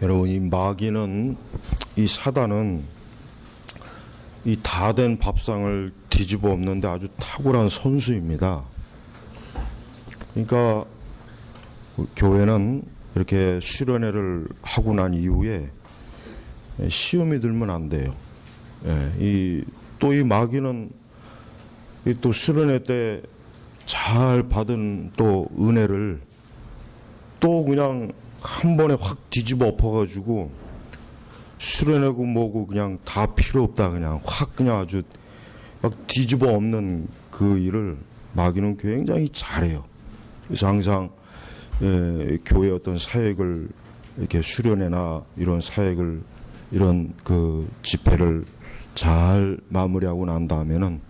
여러분, 이 마귀는, 이 사단은 이 다 된 밥상을 뒤집어 엎는데 아주 탁월한 선수입니다. 그러니까 교회는 이렇게 수련회를 하고 난 이후에 시험이 들면 안 돼요. 또 이 마귀는 또 수련회 때 잘 받은 또 은혜를 또 그냥 한 번에 확 뒤집어 엎어가지고 수련회고 뭐고 그냥 다 필요 없다, 그냥 확 그냥 아주 막 뒤집어 엎는 그 일을 마귀는 굉장히 잘해요. 그래서 항상 교회 어떤 사역을 이렇게 수련회나 이런 사역을 이런 그 집회를 잘 마무리하고 난 다음에는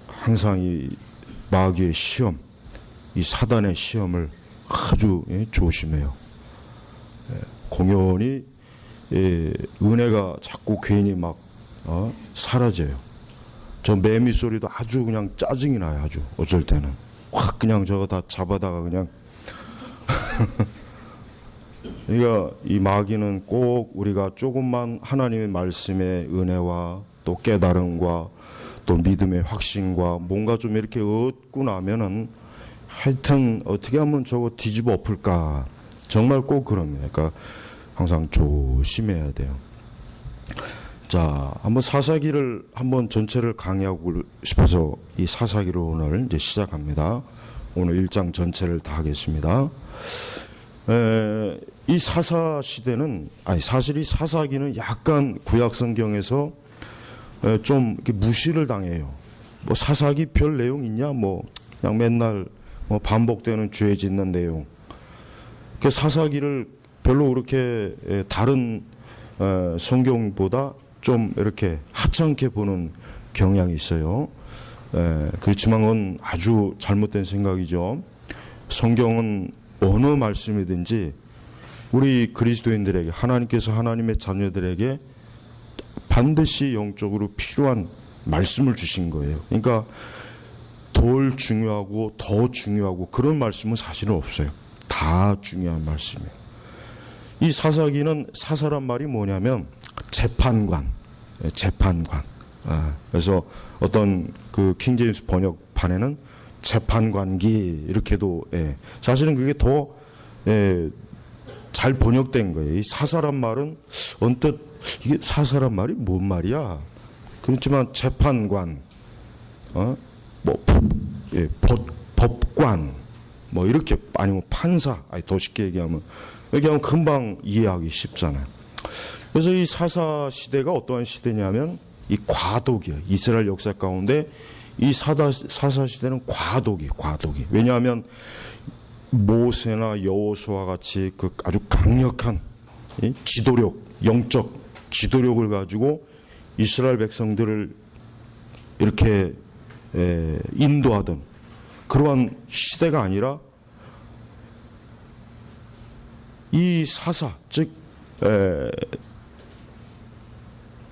항상 이 마귀의 시험, 이 사단의 시험을 아주 조심해요. 공연히 은혜가 자꾸 괜히 막 사라져요. 저 매미 소리도 아주 그냥 짜증이 나요. 아주 어쩔 때는 확 그냥 저거 다 잡아다가 그냥 그러니까 이 마귀는 꼭 우리가 조금만 하나님의 말씀의 은혜와 또 깨달음과 또 믿음의 확신과 뭔가 좀 이렇게 얻고 나면은 하여튼 어떻게 하면 저거 뒤집어 엎을까, 정말 꼭 그럽니다. 그러니까 항상 조심해야 돼요. 자, 한번 사사기를 한번 전체를 강의하고 싶어서 이 사사기를 오늘 이제 시작합니다. 오늘 1장 전체를 다 하겠습니다. 이 사사 시대는, 사실 이 사사기는 약간 구약 성경에서 좀 이렇게 무시를 당해요. 뭐 사사기 별 내용 있냐? 뭐 그냥 맨날 뭐 반복되는 죄 짓는 내용. 그 사사기를 별로 그렇게 다른 성경보다 좀 이렇게 하찮게 보는 경향이 있어요. 그렇지만 그건 아주 잘못된 생각이죠. 성경은 어느 말씀이든지 우리 그리스도인들에게, 하나님께서 하나님의 자녀들에게 반드시 영적으로 필요한 말씀을 주신 거예요. 그러니까 덜 중요하고 더 중요하고 그런 말씀은 사실은 없어요. 다 중요한 말씀이에요. 이 사사기는, 사사란 말이 뭐냐면 재판관. 그래서 어떤 그 킹제임스 번역판에는 재판관기 이렇게도, 사실은 그게 더 잘 번역된 거예요. 이 사사란 말은 언뜻 이게 사사란 말이 뭔 말이야? 그렇지만 재판관, 법관, 뭐 이렇게, 아니면 판사, 더 쉽게 얘기하면 금방 이해하기 쉽잖아요. 그래서 이 사사 시대가 어떠한 시대냐면 이 과도기예요. 이스라엘 역사 가운데 이 사사 시대는 과도기. 왜냐하면 모세나 여호수아와 같이 그 아주 강력한 지도력, 영적 지도력을 가지고 이스라엘 백성들을 이렇게 인도하던 그러한 시대가 아니라 이 사사, 즉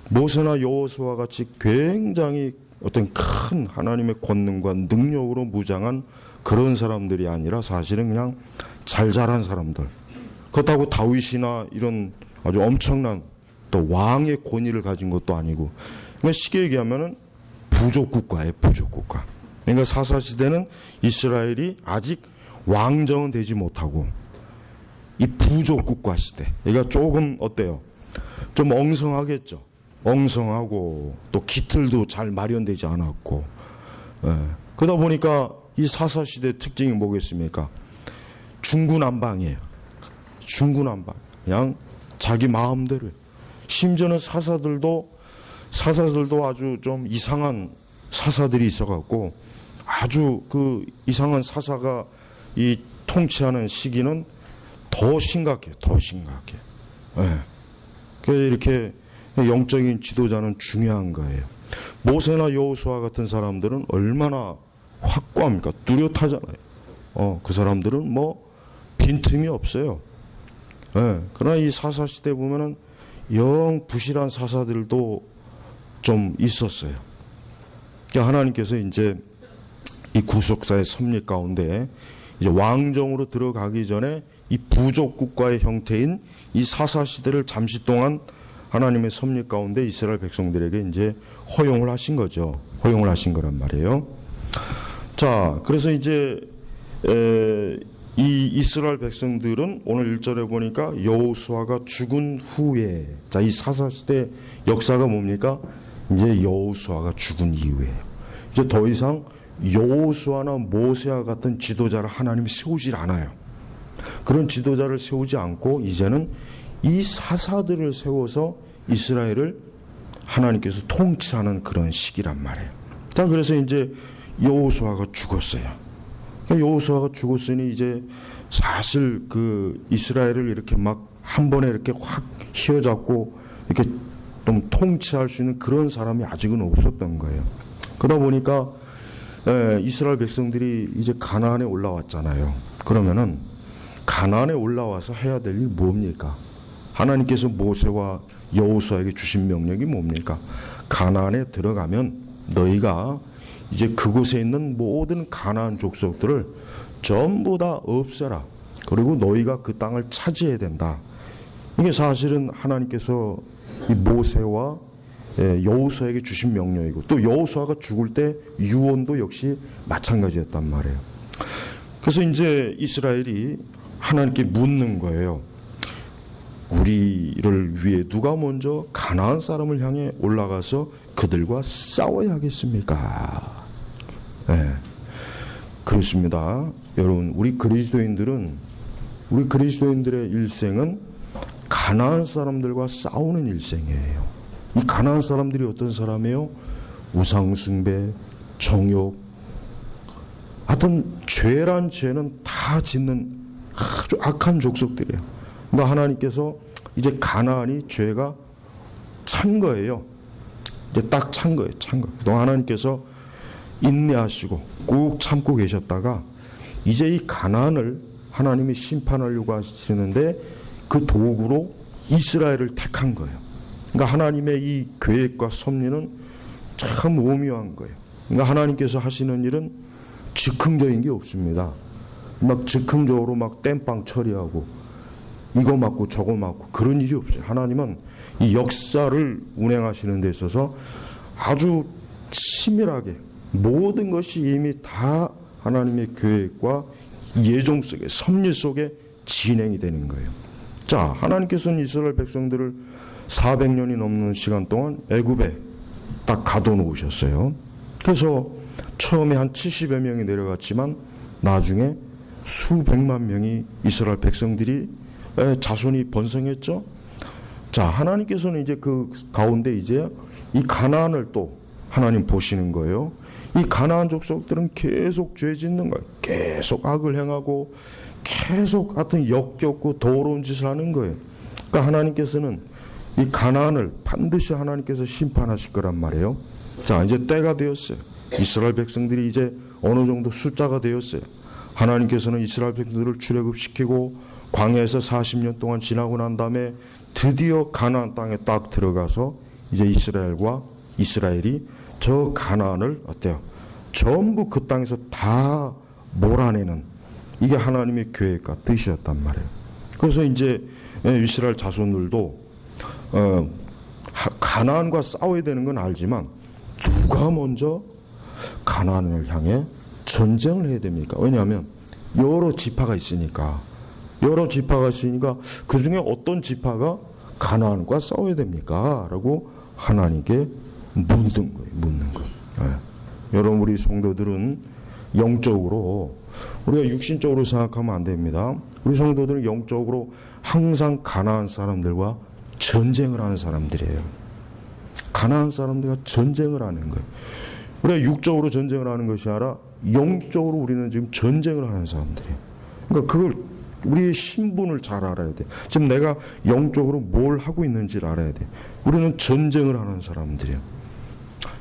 모세나 여호수아와 같이 굉장히 어떤 큰 하나님의 권능과 능력으로 무장한 그런 사람들이 아니라 사실은 그냥 잘 자란 사람들. 그렇다고 다윗이나 이런 아주 엄청난 또 왕의 권위를 가진 것도 아니고, 그러니까 쉽게 얘기하면은 부족국가예요, 부족국가. 그러니까 사사시대는 이스라엘이 아직 왕정은 되지 못하고 이 부족국가 시대. 그러니까 조금 어때요? 좀 엉성하겠죠. 엉성하고 또 기틀도 잘 마련되지 않았고, 그러다 보니까 이 사사시대 특징이 뭐겠습니까? 중구난방이에요. 중구난방. 그냥 자기 마음대로. 심지어는 사사들도 아주 좀 이상한 사사들이 있어갖고, 아주 그 이상한 사사가 이 통치하는 시기는 더 심각해. 그래서 이렇게 영적인 지도자는 중요한 거예요. 모세나 여호수아 같은 사람들은 얼마나 확고합니까? 뚜렷하잖아요. 그 사람들은 뭐 빈틈이 없어요. 그러나 이 사사 시대 보면은 영 부실한 사사들도 좀 있었어요. 그러니까 하나님께서 이제 이 구속사의 섭리 가운데 이제 왕정으로 들어가기 전에 이 부족 국가의 형태인 이 사사 시대를 잠시 동안 하나님의 섭리 가운데 이스라엘 백성들에게 이제 허용을 하신 거죠. 허용을 하신 거란 말이에요. 자, 그래서 이제 이 이스라엘 백성들은 오늘 1절에 보니까 여호수아가 죽은 후에, 자, 이 사사 시대 역사가 뭡니까? 이제 여호수아가 죽은 이후에 이제 더 이상 여호수아나 모세와 같은 지도자를 하나님이 세우질 않아요. 그런 지도자를 세우지 않고 이제는 이 사사들을 세워서 이스라엘을 하나님께서 통치하는 그런 시기란 말이에요. 자, 그래서 이제 여호수아가 죽었어요. 여호수아가 죽었으니 이제 사실 그 이스라엘을 이렇게 막 한 번에 이렇게 확 휘어잡고 이렇게 좀 통치할 수 있는 그런 사람이 아직은 없었던 거예요. 그러다 보니까 이스라엘 백성들이 이제 가나안에 올라왔잖아요. 그러면은 가나안에 올라와서 해야 될 일 뭡니까? 하나님께서 모세와 여호수아에게 주신 명령이 뭡니까? 가나안에 들어가면 너희가 이제 그곳에 있는 모든 가나안 족속들을 전부 다 없애라. 그리고 너희가 그 땅을 차지해야 된다. 이게 사실은 하나님께서 이 모세와 여호수아에게 주신 명령이고, 또 여호수아가 죽을 때 유언도 역시 마찬가지였단 말이에요. 그래서 이제 이스라엘이 하나님께 묻는 거예요. 우리를 위해 누가 먼저 가나안 사람을 향해 올라가서 그들과 싸워야 하겠습니까? 네, 그렇습니다. 여러분, 우리 그리스도인들의 일생은 가나안 사람들과 싸우는 일생이에요. 이 가나안 사람들이 어떤 사람이에요? 우상숭배, 정욕, 하여튼 죄란 죄는 다 짓는 아주 악한 족속들이에요. 그러니까 하나님께서 이제 가나안이 죄가 찬 거예요. 이제 딱 찬 거예요. 찬 거. 그동안 하나님께서 인내하시고 꾹 참고 계셨다가 이제 이 가나안을 하나님이 심판하려고 하시는데 그 도구로 이스라엘을 택한 거예요. 그러니까 하나님의 이 계획과 섭리는 참 오묘한 거예요. 그러니까 하나님께서 하시는 일은 즉흥적인 게 없습니다. 막 즉흥적으로 막 땜빵 처리하고 이거 맞고 저거 맞고 그런 일이 없어요. 하나님은 이 역사를 운행하시는 데 있어서 아주 치밀하게 모든 것이 이미 다 하나님의 계획과 예정 속에, 섭리 속에 진행이 되는 거예요. 자, 하나님께서는 이스라엘 백성들을 400년이 넘는 시간 동안 애굽에 딱 가둬놓으셨어요. 그래서 처음에 한 70여 명이 내려갔지만 나중에 수백만 명이 이스라엘 백성들이 자손이 번성했죠. 자, 하나님께서는 이제 그 가운데 이제 이 가나안을 또 하나님 보시는 거예요. 이 가나안 족속들은 계속 죄 짓는 거예요. 계속 악을 행하고 계속 하여튼 역겹고 더러운 짓을 하는 거예요. 그러니까 하나님께서는 이 가나안을 반드시 하나님께서 심판하실 거란 말이에요. 자, 이제 때가 되었어요. 이스라엘 백성들이 이제 어느 정도 숫자가 되었어요. 하나님께서는 이스라엘 백성들을 출애굽시키고 광야에서 40년 동안 지나고 난 다음에 드디어 가나안 땅에 딱 들어가서 이제 이스라엘이 저 가나안을 어때요? 전부 그 땅에서 다 몰아내는 이게 하나님의 계획과 뜻이었단 말이에요. 그래서 이제 이스라엘 자손들도 가나안과 싸워야 되는 건 알지만 누가 먼저 가나안을 향해 전쟁을 해야 됩니까? 왜냐하면 여러 지파가 있으니까 그 중에 어떤 지파가 가나안과 싸워야 됩니까? 라고 하나님께 묻는 거예요. 여러분, 우리 성도들은 영적으로 우리가 육신적으로 생각하면 안 됩니다. 우리 성도들은 영적으로 항상 가나안 사람들과 전쟁을 하는 사람들이에요. 가나안 사람들과 전쟁을 하는 거예요. 우리가 육적으로 전쟁을 하는 것이 아니라 영적으로 우리는 지금 전쟁을 하는 사람들이에요. 그러니까 그걸 우리의 신분을 잘 알아야 돼. 지금 내가 영적으로 뭘 하고 있는지를 알아야 돼. 우리는 전쟁을 하는 사람들이에요.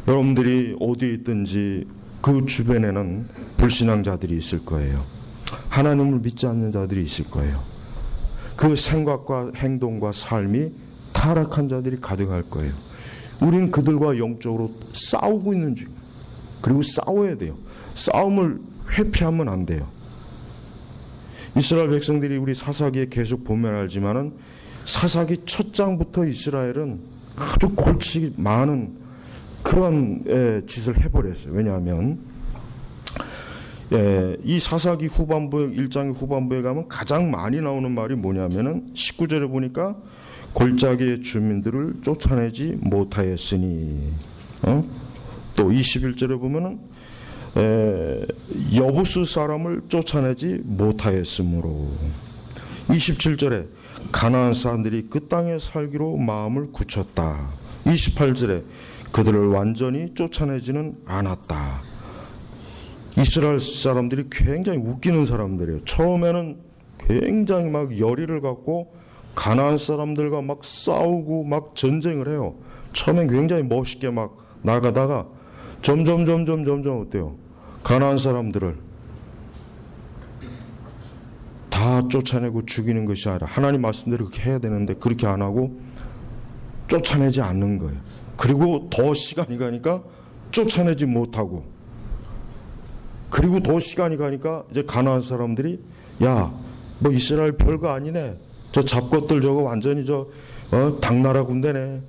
여러분들이 어디에 있든지 그 주변에는 불신앙자들이 있을 거예요. 하나님을 믿지 않는 자들이 있을 거예요. 그 생각과 행동과 삶이 타락한 자들이 가득할 거예요. 우리는 그들과 영적으로 싸우고 있는 중. 그리고 싸워야 돼요. 싸움을 회피하면 안 돼요. 이스라엘 백성들이 우리 사사기에 계속 보면 알지만은 사사기 첫 장부터 이스라엘은 아주 골치 많은 그런 짓을 해버렸어요. 왜냐하면 이 사사기 후반부에 1장 후반부에 가면 가장 많이 나오는 말이 뭐냐면은 19절에 보니까 골짜기의 주민들을 쫓아내지 못하였으니 또 21절에 보면은 여부스 사람을 쫓아내지 못하였으므로 27절에 가나안 사람들이 그 땅에 살기로 마음을 굳혔다. 28절에 그들을 완전히 쫓아내지는 않았다. 이스라엘 사람들이 굉장히 웃기는 사람들이에요. 처음에는 굉장히 막 열의를 갖고 가나안 사람들과 막 싸우고 막 전쟁을 해요. 처음엔 굉장히 멋있게 막 나가다가 점점 어때요? 가나안 사람들을 다 쫓아내고 죽이는 것이 아니라 하나님 말씀대로 그렇게 해야 되는데 그렇게 안 하고 쫓아내지 않는 거예요. 그리고 더 시간이 가니까 쫓아내지 못하고, 그리고 더 시간이 가니까 이제 가나안 사람들이 야, 뭐 이스라엘 별거 아니네. 저 잡것들 저거 완전히 당나라 군대네.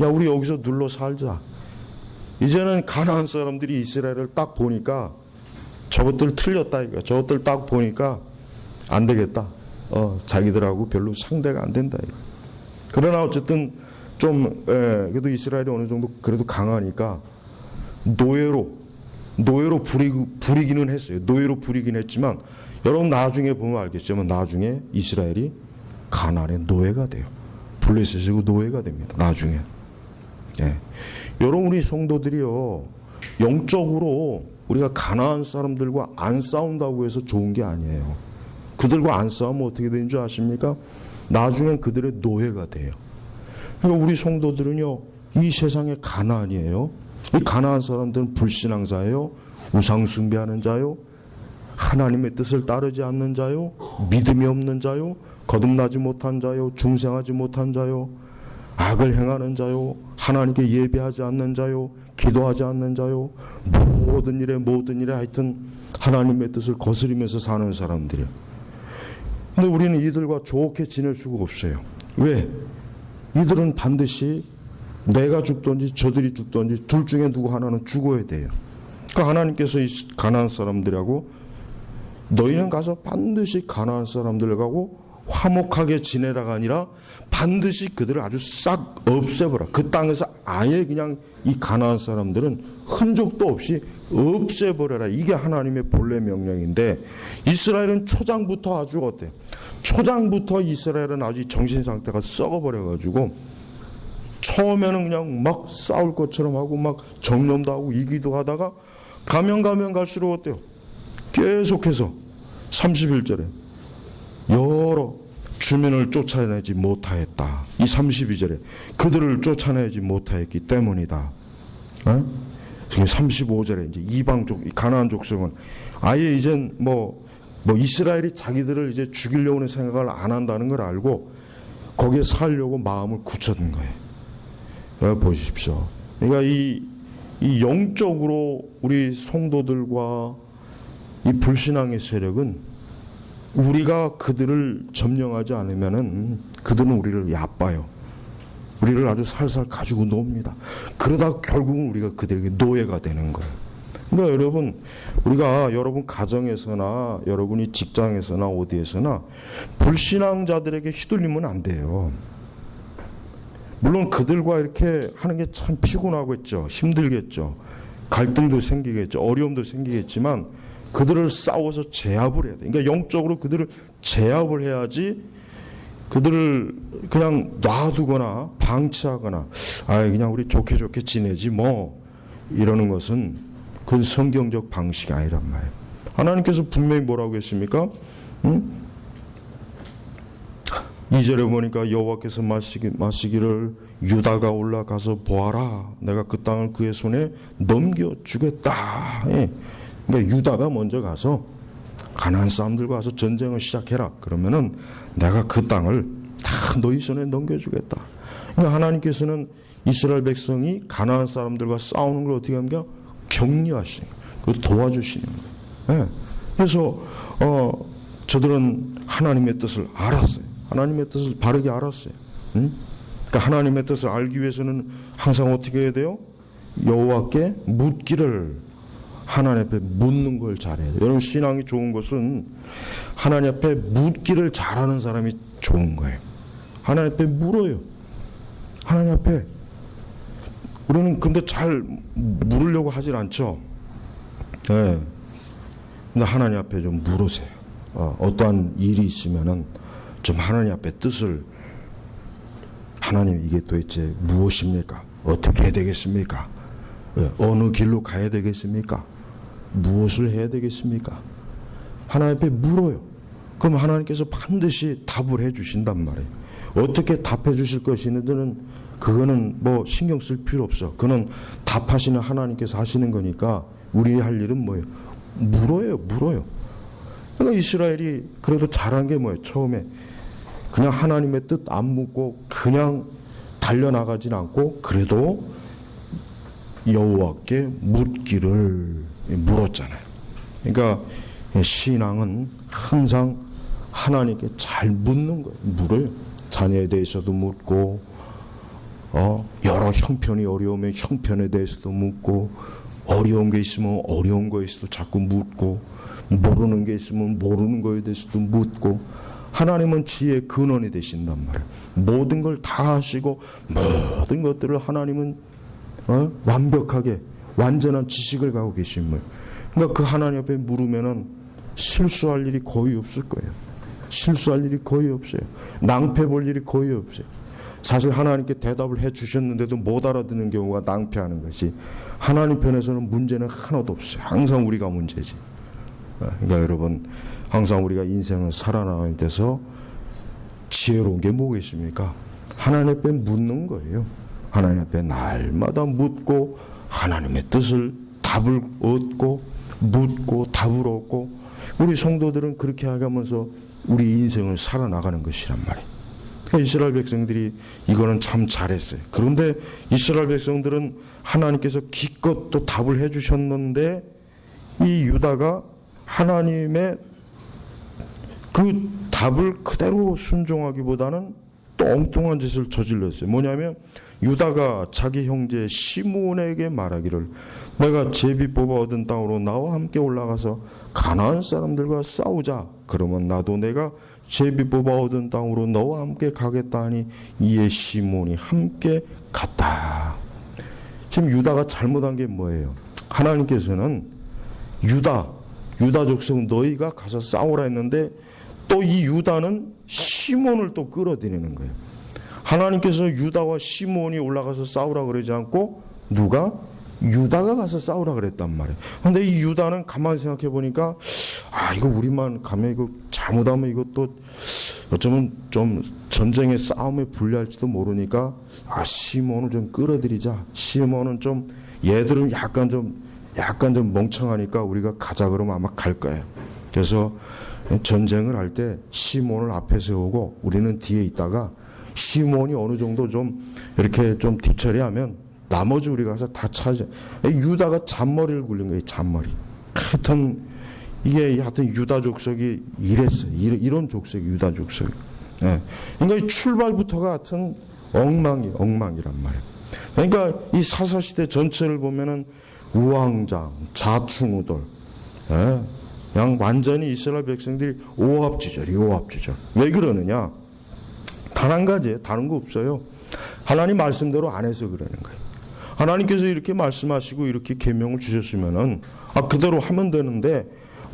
야, 우리 여기서 눌러 살자. 이제는 가나안 사람들이 이스라엘을 딱 보니까 저것들 틀렸다 이거. 저것들 딱 보니까 안 되겠다. 자기들하고 별로 상대가 안 된다 이거. 그러나 어쨌든 좀 그래도 이스라엘이 어느 정도 그래도 강하니까 노예로 부리기는 했어요. 노예로 부리긴 했지만 여러분 나중에 보면 알겠지만 나중에 이스라엘이 가나안의 노예가 돼요. 블레셋이고 노예가 됩니다. 나중에. 여러분 우리 성도들이요, 영적으로 우리가 가나안 사람들과 안 싸운다고 해서 좋은 게 아니에요. 그들과 안 싸우면 어떻게 되는 줄 아십니까? 나중엔 그들의 노예가 돼요. 그러니까 우리 성도들은요, 이 세상의 가나안이에요. 이 가나안 사람들은 불신앙자예요, 우상 숭배하는 자요, 하나님의 뜻을 따르지 않는 자요, 믿음이 없는 자요, 거듭나지 못한 자요, 중생하지 못한 자요, 악을 행하는 자요, 하나님께 예배하지 않는 자요, 기도하지 않는 자요, 모든 일에 하여튼 하나님의 뜻을 거스리면서 사는 사람들이에요. 근데 우리는 이들과 좋게 지낼 수가 없어요. 왜? 이들은 반드시 내가 죽든지 저들이 죽든지 둘 중에 누구 하나는 죽어야 돼요. 그러니까 하나님께서 이 가나안 사람들하고 너희는 가서 반드시 가나안 사람들하고 화목하게 지내라가 아니라 반드시 그들을 아주 싹 없애버려. 그 땅에서 아예 그냥 이 가나안 사람들은 흔적도 없이 없애버려라. 이게 하나님의 본래 명령인데 이스라엘은 초장부터 아주 어때요? 초장부터 이스라엘은 아주 정신 상태가 썩어버려가지고 처음에는 그냥 막 싸울 것처럼 하고 막 정념도 하고 이기도 하다가 가면 갈수록 어때요? 계속해서 31절에 여러 주민을 쫓아내지 못하였다. 이 32절에 그들을 쫓아내지 못하였기 때문이다. 35절에 이제 이방족, 가나안 족속은 아예 이젠 뭐 이스라엘이 자기들을 이제 죽이려고 하는 생각을 안 한다는 걸 알고 거기에 살려고 마음을 굳혔던 거예요. 보십시오. 그러니까 이 영적으로 우리 성도들과 이 불신앙의 세력은 우리가 그들을 점령하지 않으면은 그들은 우리를 얕봐요. 우리를 아주 살살 가지고 놉니다. 그러다 결국은 우리가 그들에게 노예가 되는 거예요. 그러니까 여러분, 우리가 여러분 가정에서나 여러분이 직장에서나 어디에서나 불신앙자들에게 휘둘리면 안 돼요. 물론 그들과 이렇게 하는 게 참 피곤하겠죠. 힘들겠죠. 갈등도 생기겠죠. 어려움도 생기겠지만 그들을 싸워서 제압을 해야 돼. 그러니까 영적으로 그들을 제압을 해야지 그들을 그냥 놔두거나 방치하거나 그냥 우리 좋게 지내지 뭐 이러는 것은 그건 성경적 방식이 아니란 말이에요. 하나님께서 분명히 뭐라고 했습니까? 2절에 보니까 여호와께서 말씀하시기를 유다가 올라가서 보아라, 내가 그 땅을 그의 손에 넘겨주겠다. 그러니까 유다가 먼저 가서 가나안 사람들과 가서 전쟁을 시작해라. 그러면은 내가 그 땅을 다 너희 손에 넘겨주겠다. 그러니까 하나님께서는 이스라엘 백성이 가나안 사람들과 싸우는 걸 어떻게 합니까? 격려하시는 거예요. 도와주시는 거예요. 그래서 저들은 하나님의 뜻을 알았어요. 하나님의 뜻을 바르게 알았어요. 응? 그러니까 하나님의 뜻을 알기 위해서는 항상 어떻게 해야 돼요? 여호와께 묻기를, 하나님 앞에 묻는 걸 잘해야 돼요. 여러분, 신앙이 좋은 것은 하나님 앞에 묻기를 잘하는 사람이 좋은 거예요. 하나님 앞에 물어요. 하나님 앞에. 우리는 근데 잘 물으려고 하질 않죠. 네. 근데 하나님 앞에 좀 물으세요. 어떠한 일이 있으면은 좀 하나님 앞에 뜻을, 하나님 이게 도대체 무엇입니까? 어떻게 해야 되겠습니까? 어느 길로 가야 되겠습니까? 무엇을 해야 되겠습니까? 하나님 앞에 물어요. 그럼 하나님께서 반드시 답을 해 주신단 말이에요. 어떻게 답해 주실 것이는지는 그거는 뭐 신경 쓸 필요 없어. 그는 답하시는 하나님께서 하시는 거니까 우리 할 일은 뭐예요? 물어요. 그러니까 이스라엘이 그래도 잘한 게 뭐예요? 처음에 그냥 하나님의 뜻 안 묻고 그냥 달려나가진 않고 그래도 여호와께 묻기를 물었잖아요. 그러니까 신앙은 항상 하나님께 잘 묻는 거예요. 물어요. 자녀에 대해서도 묻고, 여러 형편이 어려우면 형편에 대해서도 묻고, 어려운 게 있으면 어려운 거에 대해서도 자꾸 묻고, 모르는 게 있으면 모르는 거에 대해서도 묻고, 하나님은 지혜의 근원이 되신단 말이에요. 모든 걸 다 하시고 모든 것들을 하나님은 완벽하게 완전한 지식을 갖고 계신 거예요. 그러니까 그 하나님 앞에 물으면은 실수할 일이 거의 없을 거예요. 실수할 일이 거의 없어요. 낭패 볼 일이 거의 없어요. 사실 하나님께 대답을 해 주셨는데도 못 알아듣는 경우가 낭패하는 것이, 하나님 편에서는 문제는 하나도 없어요. 항상 우리가 문제지. 그러니까 여러분, 항상 우리가 인생을 살아나가는 데서 지혜로운 게 뭐겠습니까? 하나님 앞에 묻는 거예요. 하나님 앞에 날마다 묻고 하나님의 뜻을, 답을 얻고, 묻고 답을 얻고, 우리 성도들은 그렇게 하면서 우리 인생을 살아나가는 것이란 말이에요. 그러니까 이스라엘 백성들이 이거는 참 잘했어요. 그런데 이스라엘 백성들은 하나님께서 기껏 또 답을 해주셨는데 이 유다가 하나님의 그 답을 그대로 순종하기보다는 또 엉뚱한 짓을 저질렀어요. 뭐냐면 유다가 자기 형제 시므온에게 말하기를, 내가 제비 뽑아 얻은 땅으로 나와 함께 올라가서 가나안 사람들과 싸우자. 그러면 나도 내가 제비 뽑아 얻은 땅으로 너와 함께 가겠다 하니 이에 시므온이 함께 갔다. 지금 유다가 잘못한 게 뭐예요? 하나님께서는 유다 족속 너희가 가서 싸우라 했는데 또 이 유다는 시몬을 또 끌어들이는 거예요. 하나님께서 유다와 시몬이 올라가서 싸우라 그러지 않고 누가? 유다가 가서 싸우라 그랬단 말이에요. 근데 이 유다는 가만히 생각해 보니까 이거 우리만 가면 이거 잘못하면 이것도 어쩌면 좀 전쟁의 싸움에 불리할지도 모르니까 시몬을 좀 끌어들이자. 시몬은 좀 얘들은 약간 좀 멍청하니까 우리가 가자 그러면 아마 갈 거예요. 그래서 전쟁을 할 때 시몬을 앞에 세우고 우리는 뒤에 있다가 시몬이 어느 정도 좀 이렇게 좀 뒤처리하면 나머지 우리가 가서 다 찾아. 유다가 잔머리를 굴린 거예요. 잔머리. 하여튼 유다 족속이 이랬어요. 이런 족속이 유다 족속이. 예. 그러니까 출발부터가 하여튼 엉망이란 말이에요. 그러니까 이 사사시대 전체를 보면은 우왕좌, 좌충우돌. 예. 그냥 완전히 이스라엘 백성들이 오합지졸. 왜 그러느냐? 단 한 가지예요. 다른 거 없어요. 하나님 말씀대로 안 해서 그러는 거예요. 하나님께서 이렇게 말씀하시고 이렇게 계명을 주셨으면은 그대로 하면 되는데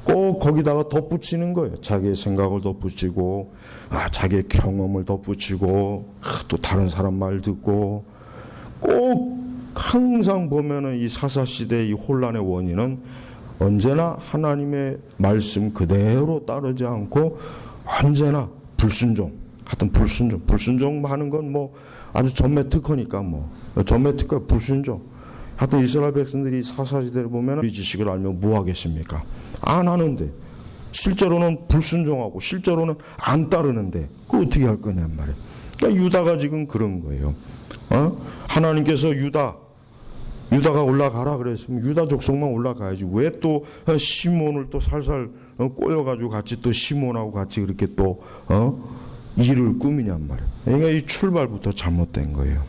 꼭 거기다가 덧붙이는 거예요. 자기의 생각을 덧붙이고, 자기의 경험을 덧붙이고, 또 다른 사람 말 듣고, 꼭 항상 보면은 이 사사시대의 이 혼란의 원인은 언제나 하나님의 말씀 그대로 따르지 않고 언제나 불순종. 하여튼 불순종하는 건 뭐 아주 전매 특허니까 불순종. 하여튼 이스라엘 백성들이 사사시대를 보면 이 지식을 알면 뭐 하겠습니까? 안 하는데, 실제로는 불순종하고 실제로는 안 따르는데 그거 어떻게 할 거냔 말이에요. 그러니까 유다가 지금 그런 거예요. 하나님께서 유다 유다가 올라가라 그랬으면 유다 족속만 올라가야지. 왜 또 시몬을 또 살살 꼬여가지고 같이 또 시몬하고 같이 그렇게 또 일을 꾸미냔 말이에요. 그러니까 이 출발부터 잘못된 거예요.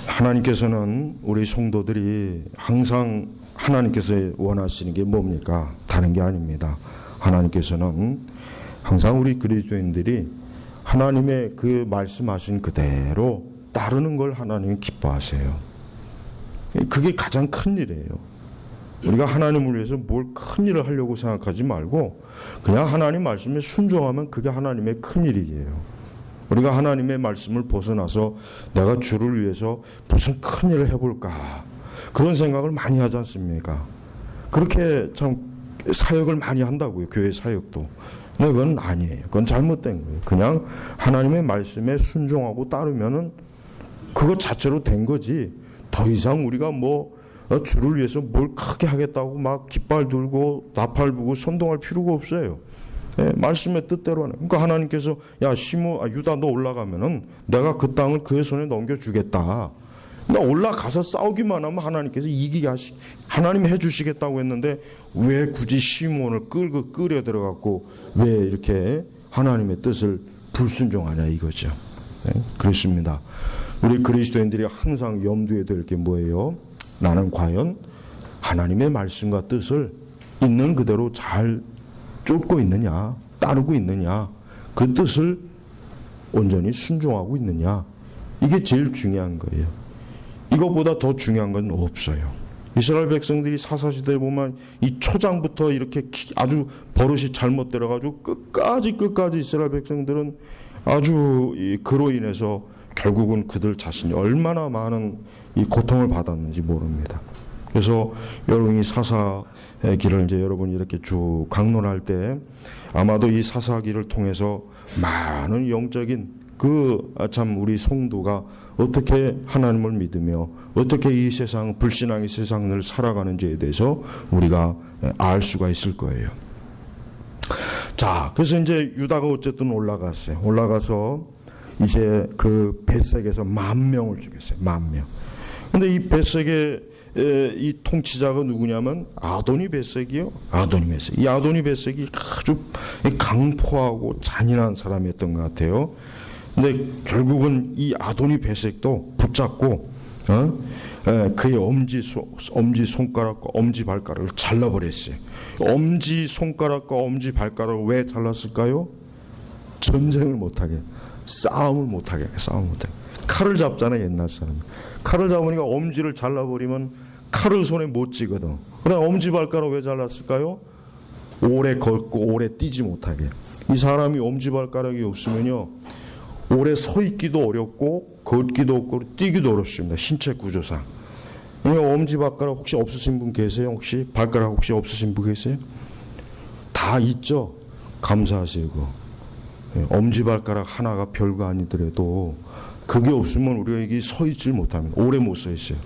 하나님께서는 우리 성도들이 항상 하나님께서 원하시는 게 뭡니까? 다른 게 아닙니다. 하나님께서는 항상 우리 그리스도인들이 하나님의 그 말씀하신 그대로 따르는 걸 하나님이 기뻐하세요. 그게 가장 큰 일이에요. 우리가 하나님을 위해서 뭘 큰 일을 하려고 생각하지 말고 그냥 하나님 말씀에 순종하면 그게 하나님의 큰 일이에요. 우리가 하나님의 말씀을 벗어나서 내가 주를 위해서 무슨 큰 일을 해볼까 그런 생각을 많이 하지 않습니까? 그렇게 참 사역을 많이 한다고요. 교회 사역도. 근데 그건 아니에요. 그건 잘못된 거예요. 그냥 하나님의 말씀에 순종하고 따르면은 그것 자체로 된 거지. 더 이상 우리가 뭐 주를 위해서 뭘 크게 하겠다고 막 깃발 들고 나팔 부고 선동할 필요가 없어요. 예, 말씀의 뜻대로 하는. 그러니까 하나님께서 야 유다 너 올라가면은 내가 그 땅을 그의 손에 넘겨주겠다. 나 올라가서 싸우기만 하면 하나님께서 이기게 하나님이 해주시겠다고 했는데 왜 굳이 시몬을 끌려 들어갔고 왜 이렇게 하나님의 뜻을 불순종하냐 이거죠. 네? 그렇습니다. 우리 그리스도인들이 항상 염두에 둘 게 뭐예요? 나는 과연 하나님의 말씀과 뜻을 있는 그대로 잘 쫓고 있느냐, 따르고 있느냐, 그 뜻을 온전히 순종하고 있느냐, 이게 제일 중요한 거예요. 이것보다 더 중요한 건 없어요. 이스라엘 백성들이 사사시대에 보면 이 초장부터 이렇게 아주 버릇이 잘못되어가지고 끝까지 이스라엘 백성들은 아주 그로 인해서 결국은 그들 자신이 얼마나 많은 이 고통을 받았는지 모릅니다. 그래서 여러분이 사사의 길을 이제 여러분이 이렇게 쭉 강론할 때 아마도 이 사사기를 통해서 많은 영적인 참 우리 성도가 어떻게 하나님을 믿으며 어떻게 이 세상 불신앙의 세상을 살아가는지에 대해서 우리가 알 수가 있을 거예요. 자, 그래서 이제 유다가 어쨌든 올라갔어요. 올라가서 이제 그 벳색에서 10,000명을 죽였어요. 10,000명. 근데 이 벳색의 이 통치자가 누구냐면 아도니 벳색이요. 아도니 벳색. 이 아도니 벳색이 아주 강포하고 잔인한 사람이었던 것 같아요. 근데 결국은 이 아도니 벳색도 붙잡고 그의 엄지 손가락과 엄지 발가락을 잘라버렸어요. 엄지 손가락과 엄지 발가락을 왜 잘랐을까요? 전쟁을 못하게, 싸움을 못하게. 칼을 잡잖아요, 옛날 사람. 칼을 잡으니까 엄지를 잘라버리면 칼을 손에 못 쥐거든. 그다음 엄지 발가락 왜 잘랐을까요? 오래 걷고 오래 뛰지 못하게. 이 사람이 엄지 발가락이 없으면요, 오래 서 있기도 어렵고 걷기도 없고 뛰기도 어렵습니다. 신체 구조상. 엄지 발가락 혹시 없으신 분 계세요? 혹시 발가락 혹시 없으신 분 계세요? 다 있죠. 감사하세요. 엄지 발가락 하나가 별거 아니더라도 그게 없으면 우리가 여기 서 있질 못합니다. 오래 못 서 있어요.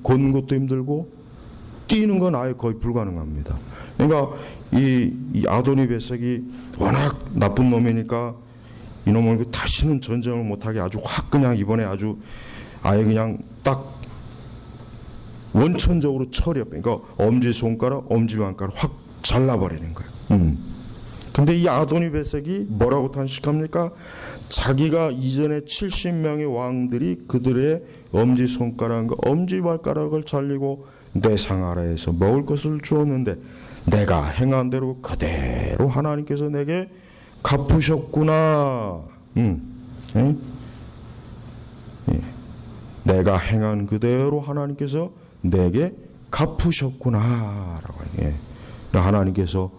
걷는 것도 힘들고 뛰는 건 아예 거의 불가능합니다. 그러니까 이 아도니 벳색이 워낙 나쁜 놈이니까 이놈을 다시는 전쟁을 못하게 아주 확 그냥 이번에 아예 그냥 딱 원천적으로 그러니까 엄지 손가락, 엄지 발가락 확 잘라버리는 거예요. 근데 이 아도니 벳색이 뭐라고 탄식합니까? 자기가 이전에 70명의 왕들이 그들의 엄지 손가락과 엄지 발가락을 잘리고 내 상 아래에서 먹을 것을 주었는데 내가 행한 대로 그대로 하나님께서 내게 갚으셨구나. 내가 행한 그대로 하나님께서 내게 갚으셨구나라고 해요. 하나님께서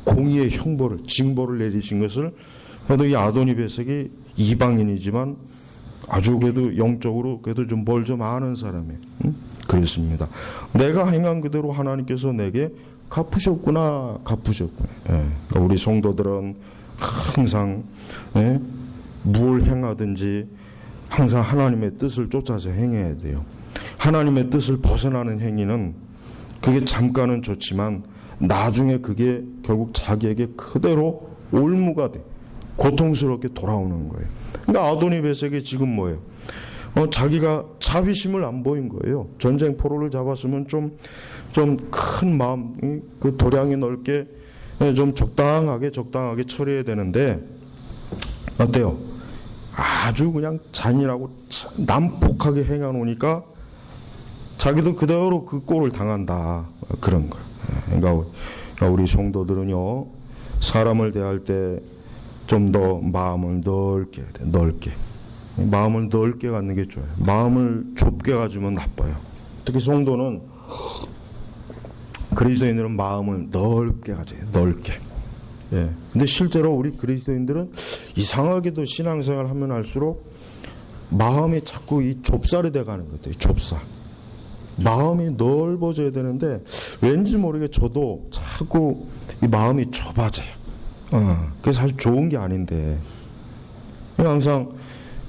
공의의 징벌을 내리신 것을 그래도 이 아도니 벳색이 이방인이지만 아주 그래도 영적으로 그래도 좀 뭘 좀 아는 사람이에요. 그렇습니다. 내가 행한 그대로 하나님께서 내게 갚으셨구나. 그러니까 우리 성도들은 항상 뭘 행하든지 항상 하나님의 뜻을 쫓아서 행해야 돼요. 하나님의 뜻을 벗어나는 행위는 그게 잠깐은 좋지만 나중에 그게 결국 자기에게 그대로 올무가 돼 고통스럽게 돌아오는 거예요. 그러니까 아도니베섹이 지금 뭐예요? 자기가 자비심을 안 보인 거예요. 전쟁 포로를 잡았으면 좀 큰 마음, 그 도량이 넓게 좀 적당하게 처리해야 되는데 어때요? 아주 그냥 잔인하고 난폭하게 행해놓으니까 자기도 그대로 그 꼴을 당한다. 그런 거예요. 그러니까 우리 성도들은요, 사람을 대할 때 좀 더 마음을 넓게 해야 돼. 넓게. 마음을 넓게 갖는 게 좋아요. 마음을 좁게 가지면 나빠요. 특히 성도는, 그리스도인들은 마음을 넓게 가져요. 넓게. 예. 근데 실제로 우리 그리스도인들은 이상하게도 신앙생활 하면 할수록 마음이 자꾸 이 좁쌀이 돼 가는 것 같아요. 좁쌀. 마음이 넓어져야 되는데 왠지 모르게 저도 자꾸 이 마음이 좁아져요. 그게 사실 좋은 게 아닌데. 항상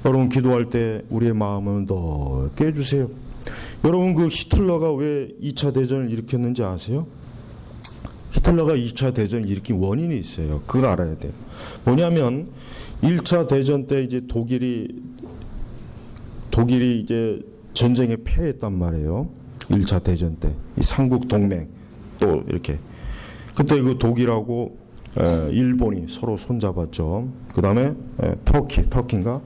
여러분 기도할 때 우리의 마음을 넓게 해주세요. 여러분 그 히틀러가 왜 2차 대전을 일으켰는지 아세요? 히틀러가 2차 대전을 일으킨 원인이 있어요. 그걸 알아야 돼요. 뭐냐면 1차 대전 때 이제 독일이 이제 전쟁에 패했단 말이에요. 1차 대전 때 이 삼국 동맹 또 이렇게 그때 그 독일하고 일본이 서로 손잡았죠. 그 다음에 터키인가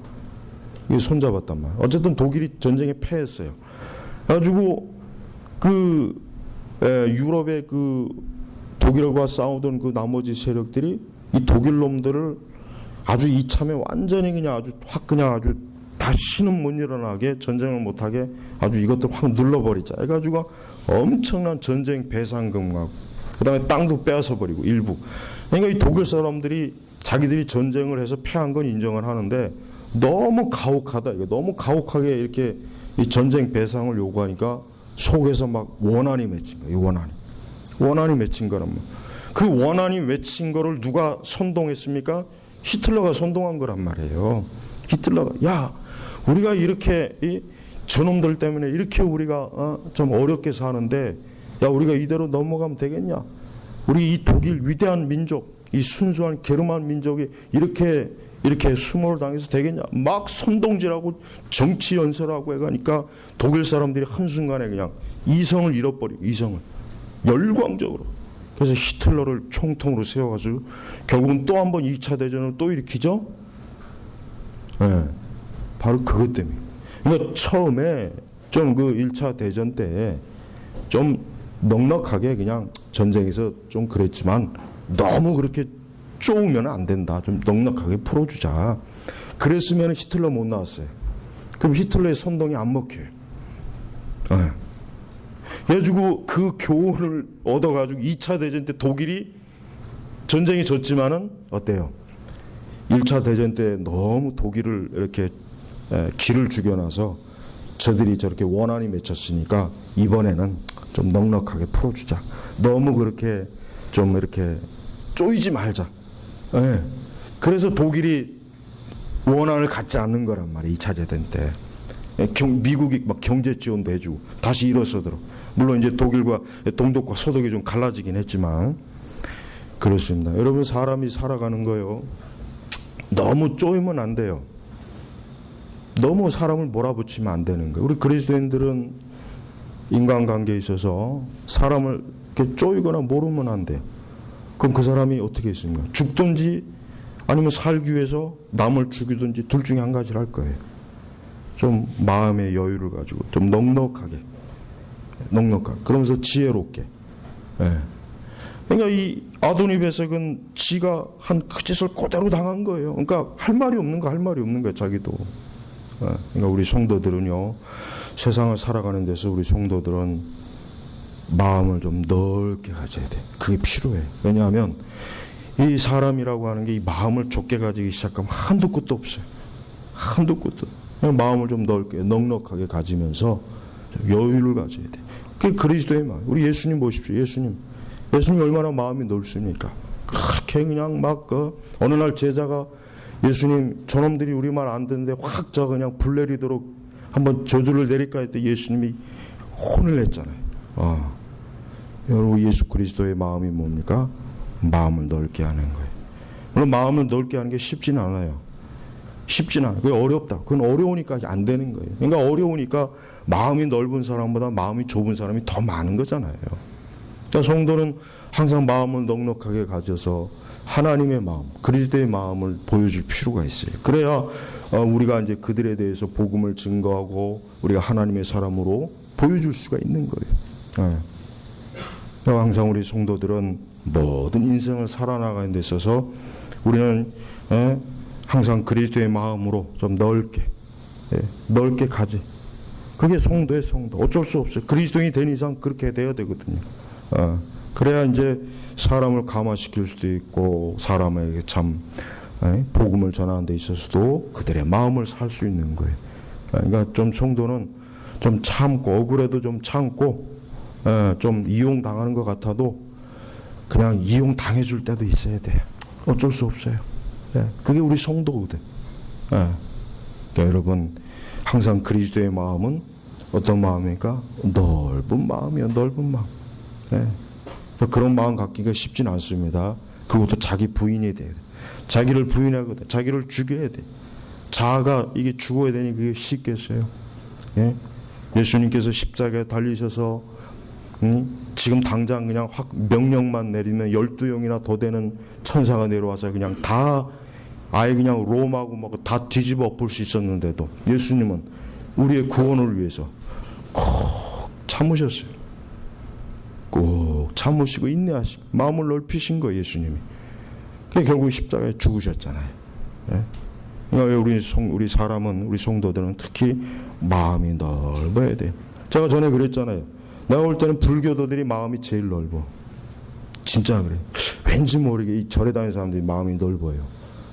이게 손잡았단 말이에요. 어쨌든 독일이 전쟁에 패했어요. 그래가지고 그 유럽의 그 독일과 싸우던 그 나머지 세력들이 이 독일 놈들을 아주 이참에 완전히 그냥 아주 다시는 못 일어나게 전쟁을 못하게 아주 이것도 확 눌러버리자 해가지고 엄청난 전쟁 배상금하고 그 다음에 땅도 빼앗아 버리고 일부. 그러니까 이 독일 사람들이 자기들이 전쟁을 해서 패한 건 인정을 하는데 너무 가혹하다. 이거 너무 가혹하게 이렇게 이 전쟁 배상을 요구하니까 속에서 막 원한이 맺힌 거예요. 원한이 맺힌 거란 말이에요. 그 원한이 맺힌 거를 누가 선동했습니까? 히틀러가 선동한 거란 말이에요. 히틀러가 야 우리가 이렇게 이 저놈들 때문에 이렇게 우리가 좀 어렵게 사는데 야 우리가 이대로 넘어가면 되겠냐? 우리 이 독일 위대한 민족, 이 순수한 게르만 민족이 이렇게 수모를 당해서 되겠냐? 막 선동질하고 정치 연설하고 해가니까 독일 사람들이 한순간에 그냥 이성을 잃어버리고 이성을 열광적으로. 그래서 히틀러를 총통으로 세워가지고 결국은 또 한 번 2차 대전을 또 일으키죠. 네, 바로 그것 때문에. 그러니까 처음에 좀 그 1차 대전 때 좀 넉넉하게 그냥 전쟁에서 좀 그랬지만 너무 그렇게 쪼우면 안 된다. 좀 넉넉하게 풀어주자. 그랬으면 히틀러 못 나왔어요. 그럼 히틀러의 선동이 안 먹혀요. 네. 그래가지고 그 교훈을 얻어가지고 2차 대전 때 독일이 전쟁이 졌지만은 어때요? 1차 대전 때 너무 독일을 이렇게 기를 죽여놔서 저들이 저렇게 원한이 맺혔으니까 이번에는 좀 넉넉하게 풀어주자. 너무 그렇게 좀 이렇게 쪼이지 말자. 네. 그래서 독일이 원한을 갖지 않는 거란 말이에요. 2차 대전 때. 미국이 막 경제 지원도 해주고 다시 일어서도록. 물론 이제 독일과 동독과 서독이 좀 갈라지긴 했지만 그렇습니다. 여러분 사람이 살아가는 거요. 너무 쪼이면 안 돼요. 너무 사람을 몰아붙이면 안 되는 거예요. 우리 그리스도인들은 인간관계에 있어서 사람을 이렇게 쪼이거나 모르면 안 돼요. 그럼 그 사람이 어떻게 있습니까? 죽든지 아니면 살기 위해서 남을 죽이든지 둘 중에 한 가지를 할 거예요. 좀 마음의 여유를 가지고 좀 넉넉하게 그러면서 지혜롭게. 예. 그러니까 이 아도니베섹은 지가 한 그 짓을 그대로 당한 거예요. 그러니까 할 말이 없는 거예요. 자기도. 예. 그러니까 우리 성도들은요. 세상을 살아가는 데서 우리 성도들은 마음을 좀 넓게 가져야 돼. 그게 필요해. 왜냐하면 이 사람이라고 하는 게 이 마음을 좁게 가지기 시작하면 한도 끝도 없어요. 한도 끝도. 그냥 마음을 좀 넓게 넉넉하게 가지면서 여유를 가져야 돼. 그게 그리스도의 마음. 우리 예수님 보십시오. 예수님 얼마나 마음이 넓습니까? 그렇게 그냥 막 어느 날 제자가 예수님 저놈들이 우리 말 안 듣는데 확 그냥 불 내리도록 한번 저주를 내릴까 했더니 예수님이 혼을 냈잖아요. 여러분 예수 그리스도의 마음이 뭡니까? 마음을 넓게 하는 거예요. 물론 마음을 넓게 하는 게 쉽지는 않아요. 쉽지는 않아요. 그게 어렵다. 그건 어려우니까 안 되는 거예요. 그러니까 어려우니까 마음이 넓은 사람보다 마음이 좁은 사람이 더 많은 거잖아요. 그러니까 성도는 항상 마음을 넉넉하게 가져서 하나님의 마음, 그리스도의 마음을 보여줄 필요가 있어요. 그래야 우리가 이제 그들에 대해서 복음을 증거하고 우리가 하나님의 사람으로 보여줄 수가 있는 거예요. 네. 항상 우리 성도들은 모든 인생을 살아나가는 데 있어서 우리는 항상 그리스도의 마음으로 좀 넓게 가지. 그게 성도의 성도. 어쩔 수 없어요. 그리스도인이 된 이상 그렇게 돼야 되거든요. 그래야 이제 사람을 감화시킬 수도 있고 사람에게 참 복음을 전하는 데 있어서도 그들의 마음을 살 수 있는 거예요. 그러니까 좀 성도는 좀 참고 억울해도 좀 참고 좀 이용당하는 것 같아도 그냥 이용당해줄 때도 있어야 돼요. 어쩔 수 없어요. 그게 우리 성도거든. 그러니까 여러분 항상 그리스도의 마음은 어떤 마음입니까? 넓은 마음이요. 넓은 마음. 그런 마음 갖기가 쉽진 않습니다. 그것도 자기 부인이 돼야 돼. 자기를 부인하거든. 자기를 죽여야 돼. 자아가 이게 죽어야 되니 그게 쉽겠어요. 예수님께서 십자가에 달리셔서 지금 당장 그냥 확 명령만 내리면 12영이나 더 되는 천사가 내려와서 그냥 다 아예 그냥 롬하고 막 다 뒤집어 엎을 수 있었는데도 예수님은 우리의 구원을 위해서 꼭 참으셨어요. 꼭 참으시고 인내하시고 마음을 넓히신 거예요. 예수님이. 결국 십자가에 죽으셨잖아요. 그러니까 우리 사람은 우리 성도들은 특히 마음이 넓어야 돼요. 제가 전에 그랬잖아요. 내가 볼 때는 불교도들이 마음이 제일 넓어. 진짜 그래. 왠지 모르게 이 절에 다니는 사람들이 마음이 넓어요.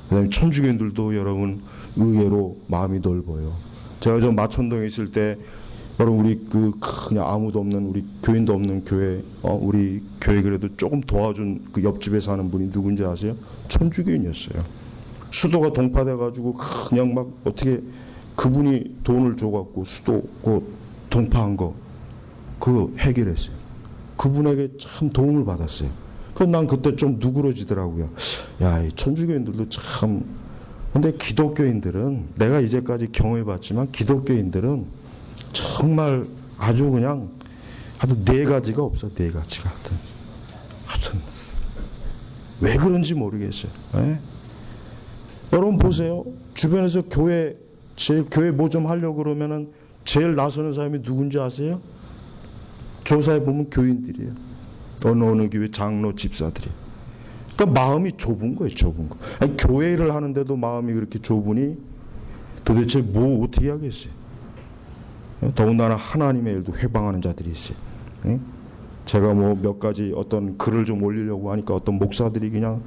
그다음에 천주교인들도 여러분 의외로 마음이 넓어요. 제가 저 마천동에 있을 때 여러분 우리 그냥 아무도 없는 우리 교인도 없는 교회 우리 교회 그래도 조금 도와준 그 옆집에 사는 분이 누군지 아세요? 천주교인이었어요. 수도가 동파돼 가지고 그냥 막 어떻게 그분이 돈을 줘갖고 수도 그 동파한 거 그거 해결했어요. 그분에게 참 도움을 받았어요. 난 그때 좀 누그러지더라고요. 야, 이 천주교인들도 참. 근데 기독교인들은 내가 이제까지 경험해봤지만 기독교인들은 정말 아주 그냥 아주 네 가지가 없어. 네 가지가. 하여튼 왜 그런지 모르겠어요. 여러분 보세요. 주변에서 교회 뭐 좀 하려고 그러면은 제일 나서는 사람이 누군지 아세요? 조사해 보면 교인들이에요. 어느 교회 장로 집사들이. 그러니까 마음이 좁은 거예요. 좁은 거. 아니, 교회 일을 하는데도 마음이 그렇게 좁으니 도대체 뭐 어떻게 하겠어요? 더군다나 하나님의 일도 회방하는 자들이 있어요. 제가 뭐 몇 가지 어떤 글을 좀 올리려고 하니까 어떤 목사들이 그냥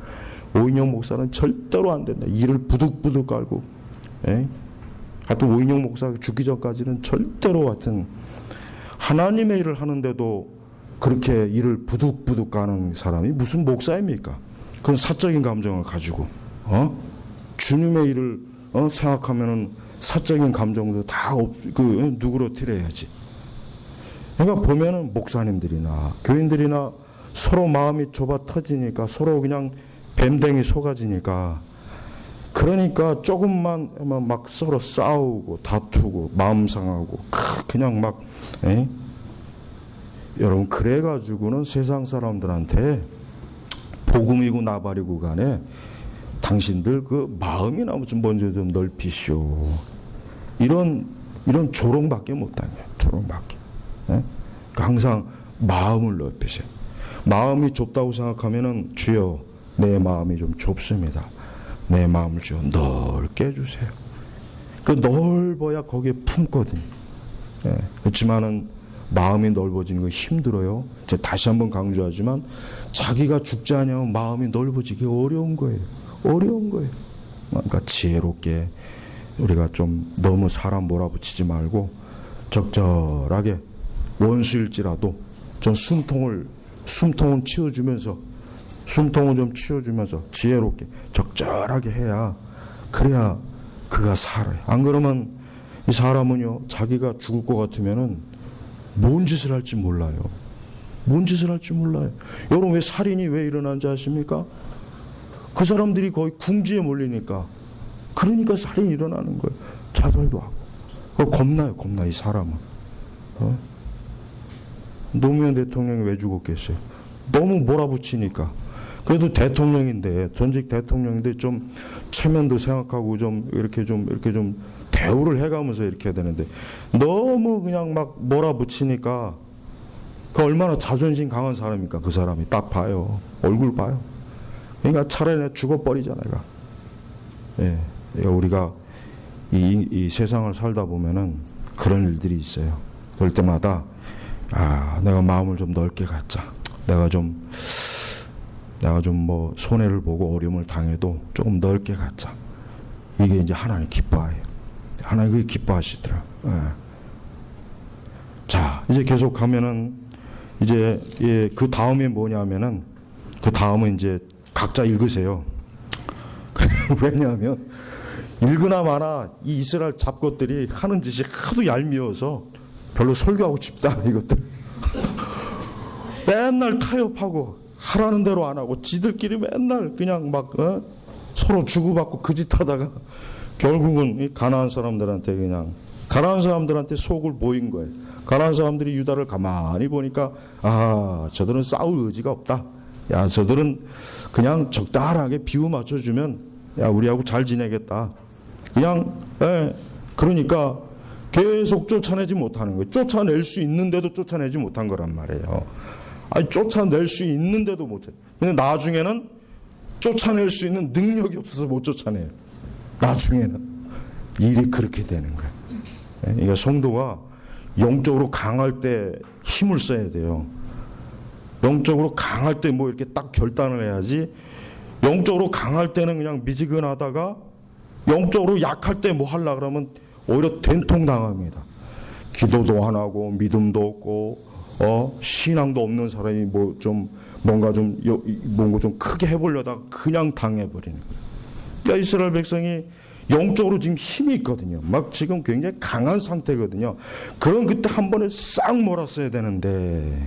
오인영 목사는 절대로 안 된다. 이를 부득부득 깔고. 하여튼 오인영 목사 죽기 전까지는 절대로 하여튼 하나님의 일을 하는데도 그렇게 일을 부득부득 가는 사람이 무슨 목사입니까? 그건 사적인 감정을 가지고 주님의 일을 생각하면은 사적인 감정도 다 누그러뜨려야지. 그러니까 보면은 목사님들이나 교인들이나 서로 마음이 좁아 터지니까 서로 그냥 뱀댕이 속아지니까 그러니까 조금만 막 서로 싸우고 다투고 마음 상하고 그냥 막 여러분 그래가지고는 세상 사람들한테 복음이고 나발이고 간에 당신들 그 마음이나 좀 먼저 좀 넓히시오. 이런 조롱밖에 못하네요. 조롱밖에. 그러니까 항상 마음을 넓히세요. 마음이 좁다고 생각하면은 주여 내 마음이 좀 좁습니다. 내 마음을 주여 넓게 해주세요. 그 넓어야 거기에 품거든요. 그렇지만은 마음이 넓어지는 거 힘들어요. 제가 다시 한번 강조하지만 자기가 죽지 않으면 마음이 넓어지기 어려운 거예요. 어려운 거예요. 그러니까 지혜롭게 우리가 좀 너무 사람 몰아붙이지 말고 적절하게 원수일지라도 좀 숨통을 치워주면서 숨통을 좀 치워주면서 지혜롭게 적절하게 해야 그래야 그가 살아요. 안 그러면 이 사람은요 자기가 죽을 것 같으면은 뭔 짓을 할지 몰라요. 뭔 짓을 할지 몰라요. 여러분 왜 살인이 왜 일어난지 아십니까? 그 사람들이 거의 궁지에 몰리니까 그러니까 살인이 일어나는 거예요. 자살도 하고. 겁나요, 겁나, 이 사람은. 노무현 대통령이 왜 죽었겠어요? 너무 몰아붙이니까. 그래도 대통령인데, 전직 대통령인데 좀 체면도 생각하고 좀 이렇게 좀 대우를 해가면서 이렇게 해야 되는데, 너무 그냥 막 몰아붙이니까 그 얼마나 자존심 강한 사람입니까? 그 사람이 딱 봐요. 얼굴 봐요. 그러니까 차라리 내가 죽어버리자, 내가. 예. 우리가 이 세상을 살다 보면은 그런 일들이 있어요. 그럴 때마다 내가 마음을 좀 넓게 갖자. 내가 좀 뭐 손해를 보고 어려움을 당해도 조금 넓게 갖자. 이게 이제 하나님 기뻐해요. 하나님 그게 기뻐하시더라. 예. 자, 이제 계속 가면은 이제 그 다음이 뭐냐면은 그 다음은 이제 각자 읽으세요. 왜냐하면 읽으나 마나 이 이스라엘 잡것들이 하는 짓이 하도 얄미워서 별로 설교하고 싶다, 이것들. 맨날 타협하고 하라는 대로 안 하고 지들끼리 맨날 그냥 막 서로 주고받고 그 짓 하다가 결국은 이 가나안 사람들한테 그냥 가나안 사람들한테 속을 보인 거예요. 가나안 사람들이 유다를 가만히 보니까 저들은 싸울 의지가 없다. 야, 저들은 그냥 적당하게 비유 맞춰주면 우리하고 잘 지내겠다. 그냥 그러니까 계속 쫓아내지 못하는 거예요. 쫓아낼 수 있는데도 쫓아내지 못한 거란 말이에요. 아니, 쫓아낼 수 있는데도 못 쫓아. 근데 나중에는 쫓아낼 수 있는 능력이 없어서 못 쫓아내요. 나중에는 일이 그렇게 되는 거예요. 그러니까 성도가 영적으로 강할 때 힘을 써야 돼요. 영적으로 강할 때 뭐 이렇게 딱 결단을 해야지. 영적으로 강할 때는 그냥 미지근하다가 영적으로 약할 때 뭐 하려고 그러면 오히려 된통당합니다. 기도도 안 하고 믿음도 없고 신앙도 없는 사람이 뭔가 좀 크게 해보려다가 그냥 당해버리는 거예요. 그러니까 이스라엘 백성이 영적으로 지금 힘이 있거든요. 막 지금 굉장히 강한 상태거든요. 그럼 그때 한 번에 싹 몰았어야 되는데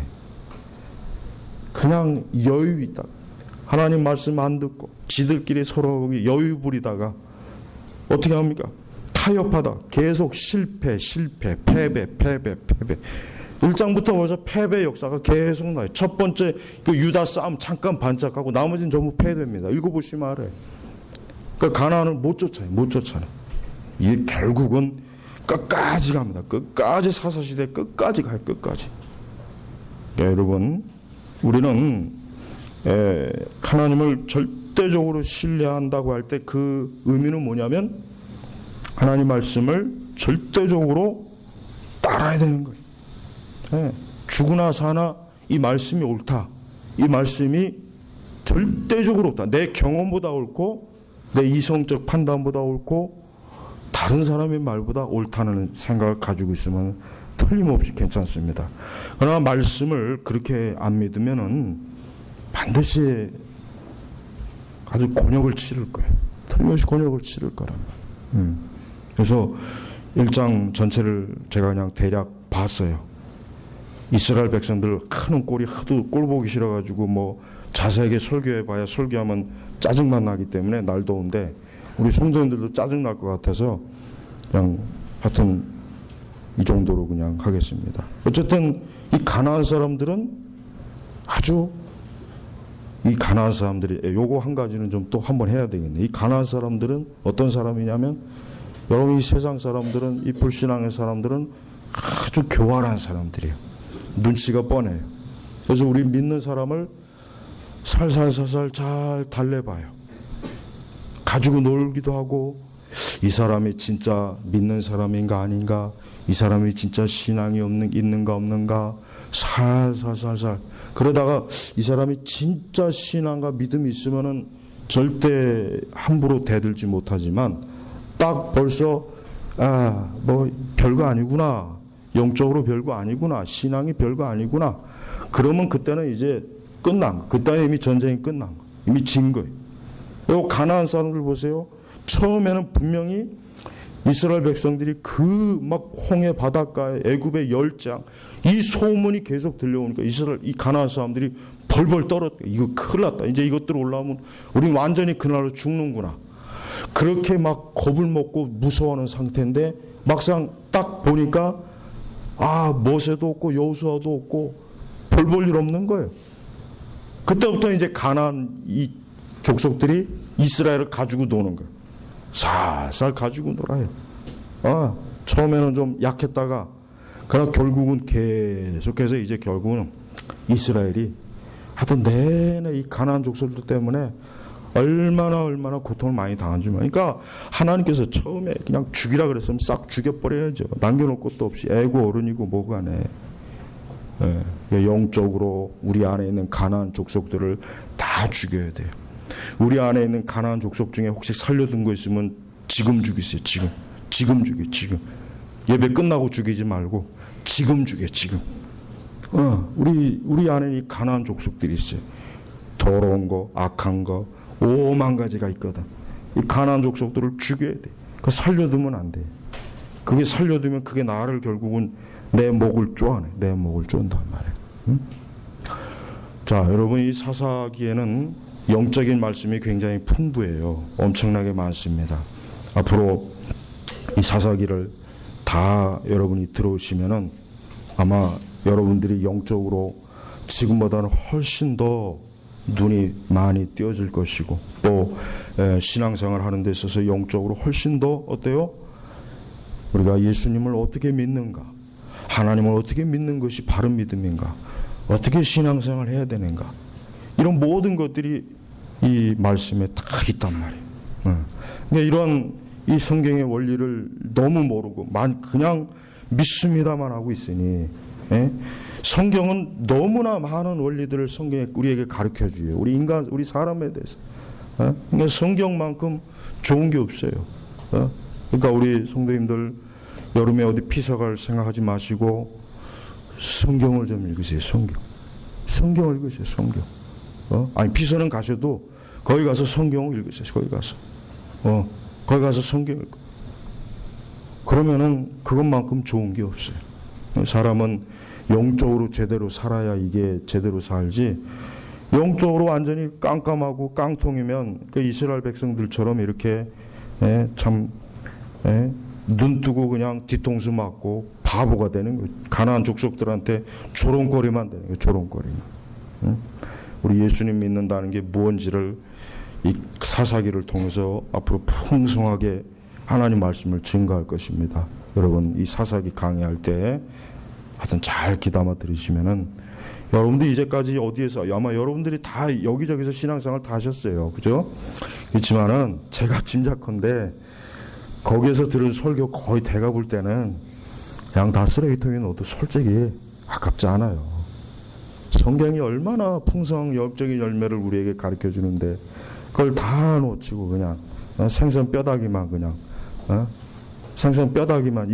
그냥 여유 있다. 하나님 말씀 안 듣고 지들끼리 서로 여유 부리다가 어떻게 합니까? 타협하다 계속 실패, 패배. 1장부터 벌써 패배 역사가 계속 나요. 첫 번째 그 유다 싸움 잠깐 반짝하고 나머지는 전부 패됩니다. 읽어보시면 알아요. 그러니까 가나안을 못 쫓아요. 이게 결국은 끝까지 갑니다. 끝까지 사사시대 끝까지 가요. 끝까지. 여러분, 우리는 하나님을 절대적으로 신뢰한다고 할 때 그 의미는 뭐냐면 하나님 말씀을 절대적으로 따라야 되는 거예요. 죽으나 사나 이 말씀이 옳다. 이 말씀이 절대적으로 옳다. 내 경험보다 옳고 내 이성적 판단보다 옳고 다른 사람의 말보다 옳다는 생각을 가지고 있으면 틀림없이 괜찮습니다. 그러나 말씀을 그렇게 안 믿으면은 반드시 아주 곤욕을 치를 거예요. 틀림없이 곤욕을 치를 거란 말이에요. 그래서 1장 전체를 제가 그냥 대략 봤어요. 이스라엘 백성들 크는 꼴이 하도 꼴 보기 싫어가지고 뭐 자세하게 설교해봐야 설교하면 짜증만 나기 때문에 날 더운데 우리 성도님들도 짜증 날 것 같아서 그냥 하여튼 이 정도로 그냥 하겠습니다. 어쨌든 이 가나안 사람들은 아주 이 가나안 사람들이 요거 한 가지는 좀 또 한번 해야 되겠네. 이 가나안 사람들은 어떤 사람이냐면 여러분 이 세상 사람들은 이 불신앙의 사람들은 아주 교활한 사람들이에요. 눈치가 뻔해요. 그래서 우리 믿는 사람을 살살살살 잘 달래봐요. 가지고 놀기도 하고 이 사람이 진짜 믿는 사람인가 아닌가, 이 사람이 진짜 신앙이 있는가 없는가 살살살살 그러다가 이 사람이 진짜 신앙과 믿음이 있으면은 절대 함부로 대들지 못하지만 딱 벌써 뭐 별거 아니구나, 영적으로 별거 아니구나, 신앙이 별거 아니구나, 그러면 그때는 이제 끝난 거. 그때는 이미 전쟁이 끝난 거. 이미 진 거예요. 그리고 가나안 사람들 보세요. 처음에는 분명히 이스라엘 백성들이 그 막 홍해 바닷가에 애굽의 열장 이 소문이 계속 들려오니까 이 가나안 사람들이 벌벌 떨었대. 이거 큰일 났다. 이제 이것들 올라오면 우린 완전히 그날로 죽는구나. 그렇게 막 겁을 먹고 무서워하는 상태인데 막상 딱 보니까 모세도 없고 여호수아도 없고 별 볼 일 없는 거예요. 그때부터 이제 가나안 이 족속들이 이스라엘을 가지고 노는 거예요. 살살 가지고 놀아요. 처음에는 좀 약했다가 그러나 결국은 계속해서 이제 결국은 이스라엘이 하여튼 내내 이 가나안 족속들 때문에 얼마나 고통을 많이 당한지. 그러니까 하나님께서 처음에 그냥 죽이라 그랬으면 싹 죽여버려야죠. 남겨놓을 것도 없이 애고 어른이고 뭐고 안에. 영적으로 우리 안에 있는 가나안 족속들을 다 죽여야 돼요. 우리 안에 있는 가나안 족속 중에 혹시 살려둔 거 있으면 지금 죽이세요. 지금 죽여. 지금 예배 끝나고 죽이지 말고 지금 죽여. 지금. 우리 안에 이 가나안 족속들이 있어요. 더러운 거, 악한 거, 5만 가지가 있거든. 이 가나안 족속들을 죽여야 돼. 그 살려두면 안 돼. 그게 살려두면 그게 나를 결국은 내 목을 쪼아내. 내 목을 쪼은단 말이에요. 응? 자, 여러분, 이 사사기에는 영적인 말씀이 굉장히 풍부해요. 엄청나게 많습니다. 앞으로 이 사사기를 다 여러분이 들어오시면은 아마 여러분들이 영적으로 지금보다는 훨씬 더 눈이 많이 띄어질 것이고, 또 신앙생활 하는 데 있어서 영적으로 훨씬 더 어때요? 우리가 예수님을 어떻게 믿는가, 하나님을 어떻게 믿는 것이 바른 믿음인가, 어떻게 신앙생활 해야 되는가, 이런 모든 것들이 이 말씀에 다 있단 말이에요. 그러니까 이런 이 성경의 원리를 너무 모르고 그냥 믿습니다만 하고 있으니, 성경은 너무나 많은 원리들을 성경에 우리에게 가르쳐줘요. 우리 사람에 대해서. 그러니까 성경만큼 좋은 게 없어요. 그러니까 우리 성도님들 여름에 어디 피서 갈 생각하지 마시고 성경을 좀 읽으세요. 성경을 읽으세요. 성경. 아니 피서는 가셔도 거기 가서 성경을 읽으세요. 거기 가서 성경을 읽고. 그러면은 그것만큼 좋은 게 없어요. 사람은 영적으로 제대로 살아야 이게 제대로 살지, 영적으로 완전히 깜깜하고 깡통이면 그 이스라엘 백성들처럼 이렇게 눈 뜨고 그냥 뒤통수 맞고 바보가 되는 거예요. 가나안 족속들한테 조롱거리만 되는 거예요. 조롱거리만. 우리 예수님 믿는다는 게 무언지를 이 사사기를 통해서 앞으로 풍성하게 하나님 말씀을 증거할 것입니다. 여러분, 이 사사기 강의할 때 하여튼 잘 귀담아 들으시면은, 여러분들이 이제까지 어디에서, 아마 여러분들이 다 여기저기서 신앙생활 다 하셨어요. 그죠? 그렇지만은 제가 짐작컨대 거기에서 들은 설교 거의 대가 볼 때는 그냥 다 쓰레기통에 넣어도 솔직히 아깝지 않아요. 성경이 얼마나 풍성한 영적인 열매를 우리에게 가르쳐 주는데 그걸 다 놓치고 그냥 생선 뼈다귀만 그냥 생선 뼈다귀만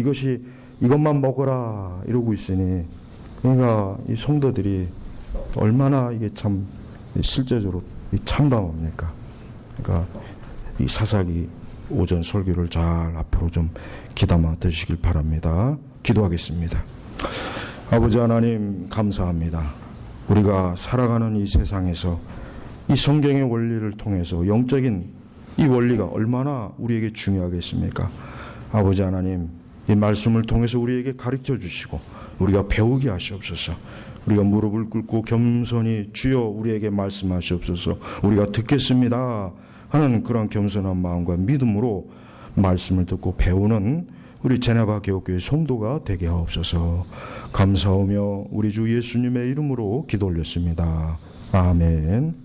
이것만 먹어라 이러고 있으니, 그러니까 이 성도들이 얼마나 이게 참 실제적으로 참담합니까? 그러니까 이 사사기 오전 설교를 잘 앞으로 좀 귀담아 들으시길 바랍니다. 기도하겠습니다. 아버지 하나님, 감사합니다. 우리가 살아가는 이 세상에서 이 성경의 원리를 통해서 영적인 이 원리가 얼마나 우리에게 중요하겠습니까? 아버지 하나님, 이 말씀을 통해서 우리에게 가르쳐 주시고 우리가 배우게 하시옵소서. 우리가 무릎을 꿇고 겸손히 주여 우리에게 말씀하시옵소서. 우리가 듣겠습니다 하는 그런 겸손한 마음과 믿음으로 말씀을 듣고 배우는 우리 제네바 개혁교회 성도가 되게 하옵소서. 감사하며 우리 주 예수님의 이름으로 기도 올렸습니다. 아멘.